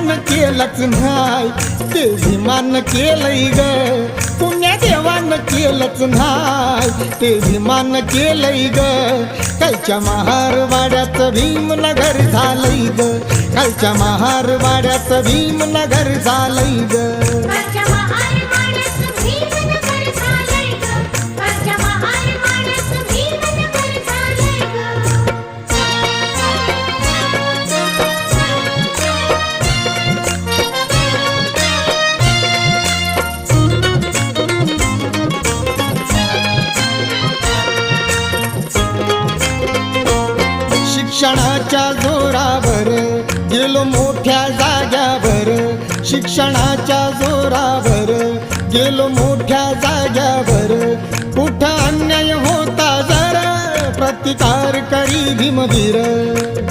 देवान केलंच नाही, ते विमान केलंय ग. पुण्या देवान केलंच नाही, ते विमान केलंय ग. कालच्या महारवाड्याचं भीमनगर झालंय ग, कालच्या महारवाड्याचं भीमनगर झालंय ग. कालच्या महारवाड्याचं भीमनगर झालंय ग, कालच्या महारवाड्याचं भीमनगर झालंय ग. शिक्षणाच्या जोरावर गेलो मोठ्या जाग्यावर, शिक्षणाच्या जोरावर गेलो मोठ्या जाग्यावर. कुठं अन्याय होता जरा प्रतिकार करी भीमवीर,